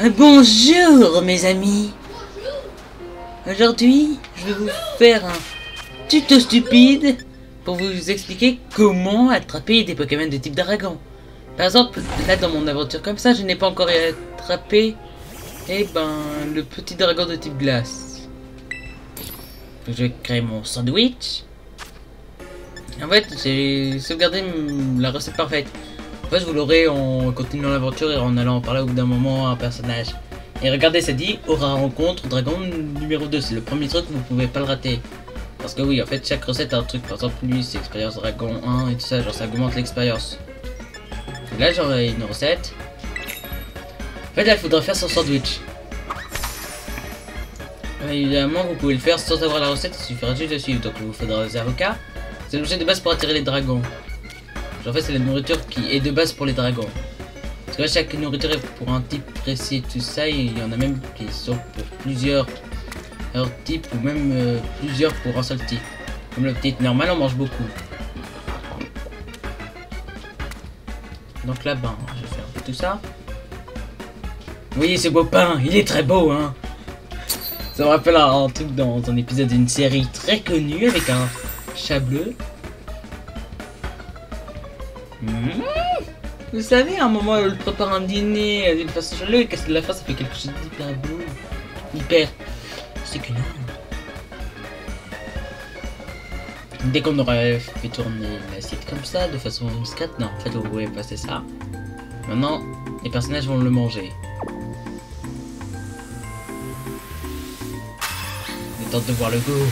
Bonjour mes amis. Aujourd'hui, je vais vous faire un tuto stupide pour vous expliquer comment attraper des Pokémon de type dragon. Par exemple, là dans mon aventure comme ça, je n'ai pas encore attrapé le petit dragon de type glace. Donc, je vais créer mon sandwich. En fait, j'ai sauvegardé la recette parfaite. En fait, vous l'aurez en continuant l'aventure et en allant parler au bout d'un moment à un personnage. Et regardez, ça dit aura rencontre dragon numéro 2. C'est le premier truc, vous pouvez pas le rater. Parce que oui, en fait, chaque recette a un truc. Par exemple, lui, c'est expérience dragon 1 et tout ça. Genre, ça augmente l'expérience. Là, j'aurai une recette. En fait, là, il faudra faire son sandwich. Évidemment, vous pouvez le faire sans avoir la recette. Il suffira juste de suivre. Donc, il vous faudra des avocats. C'est l'objet de base pour attirer les dragons. En fait, c'est la nourriture qui est de base pour les dragons. Parce que là, chaque nourriture est pour un type précis et tout ça. Et il y en a même qui sont pour plusieurs types ou même plusieurs pour un seul type. Comme le petit normal, on mange beaucoup. Donc là, je vais faire tout ça. Vous voyez ce beau pain, il est très beau, hein. Ça me rappelle un truc dans un épisode d'une série très connue avec un chat bleu. Vous savez, à un moment, elle prépare un dîner d'une façon chaleureuse et qu'à la fin, ça fait quelque chose d'hyper beau. Hyper. C'est que non. Dès qu'on aura fait tourner l'assiette comme ça, de façon discrète, non, en fait, vous pouvez passer ça. Maintenant, les personnages vont le manger. Le temps de voir le goût.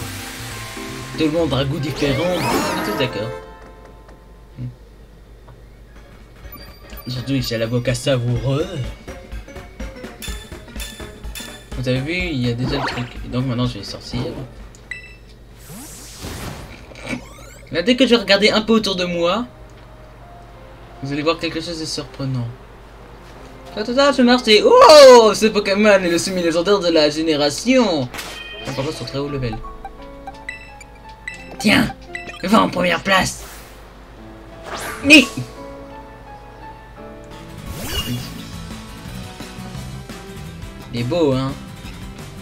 Tout le monde a un goût différent. On est tous d'accord. Surtout ici à l'avocat savoureux. Vous avez vu, il y a déjà le truc. Et donc maintenant je vais sortir. Là, dès que je vais regarder un peu autour de moi, vous allez voir quelque chose de surprenant. Je marche et oh, ce Pokémon est le semi-légendaire de la génération. Par contre, sur très haut level. Tiens, va en première place. Ni. Il est beau, hein.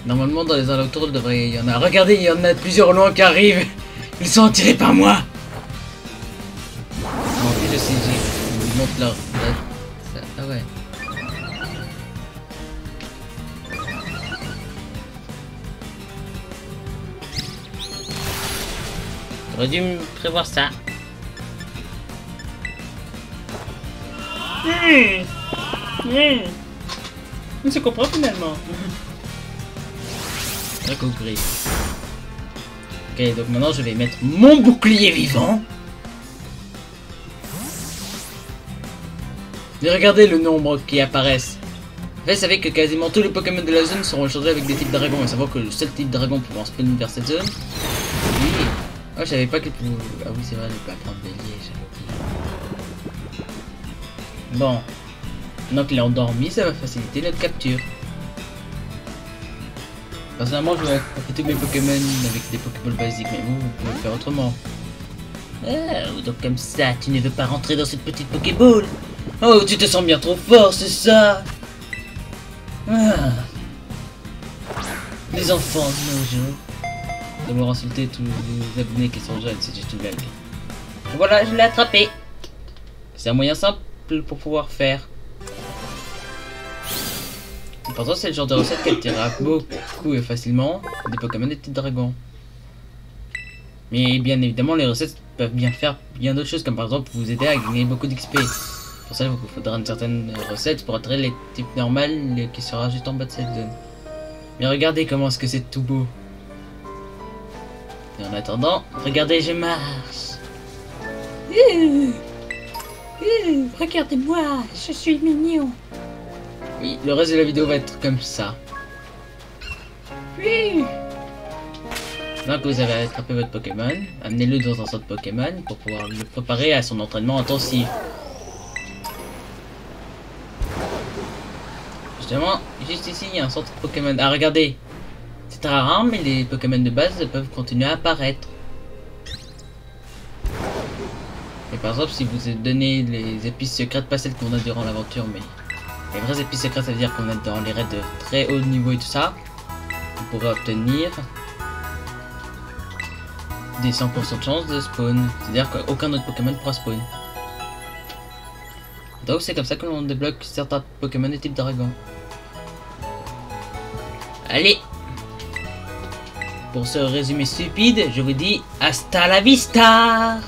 Normalement, dans les alentours, il devrait y en a. Regardez, il y en a plusieurs loin qui arrivent. Ils sont attirés par moi. Non, je sais, je vous montre là. Ah ouais. J'aurais dû me prévoir ça. On se comprend finalement. D'accord, gris. Ok, donc maintenant je vais mettre mon bouclier vivant. Et regardez le nombre qui apparaissent. En fait, vous savez que quasiment tous les Pokémon de la zone seront échangés avec des types dragons. Et savoir que le seul type dragon pouvant spawn vers cette zone. Oui. Oh, je savais pas qu'il pouvait. Ah oui, c'est vrai, je peux apprendre bélier, j'avais dit. Bon. Maintenant qu'il est endormi, ça va faciliter notre capture. Personnellement, je vais attraper tous mes Pokémon avec des Pokéballs basiques, mais vous pouvez le faire autrement. Oh, donc comme ça, tu ne veux pas rentrer dans cette petite Pokéball? Oh, tu te sens bien trop fort, c'est ça? Ah. Les enfants de nos jours. De vouloir insulter tous les abonnés qui sont jeunes, c'est juste une blague. Voilà, je l'ai attrapé. C'est un moyen simple pour pouvoir faire. Par contre, c'est le genre de recette qui attirera beaucoup et facilement des Pokémon de type dragon. Mais bien évidemment, les recettes peuvent bien faire bien d'autres choses, comme par exemple vous aider à gagner beaucoup d'XP. Pour ça, il vous faudra une certaine recette pour attirer les types normales qui sera juste en bas de cette zone. Mais regardez comment est-ce que c'est tout beau. Et en attendant, regardez, je marche. Regardez-moi, je suis mignon. Oui, le reste de la vidéo va être comme ça. Oui. Donc vous avez attrapé votre Pokémon, amenez-le dans un centre Pokémon pour pouvoir le préparer à son entraînement intensif. Justement, juste ici, il y a un centre Pokémon. Ah, regardez. C'est très rare, mais les Pokémon de base peuvent continuer à apparaître. Et par exemple, si vous donnez les épices secrètes, pas celles qu'on a durant l'aventure, mais Les vrais épices secrets, ça veut dire qu'on est dans les raids de très haut niveau et tout ça. On pourrait obtenir des 100% de chance de spawn. C'est-à-dire qu'aucun autre Pokémon pourra spawn. Donc c'est comme ça que l'on débloque certains Pokémon de type dragon. Allez! Pour ce résumé stupide, je vous dis hasta la vista!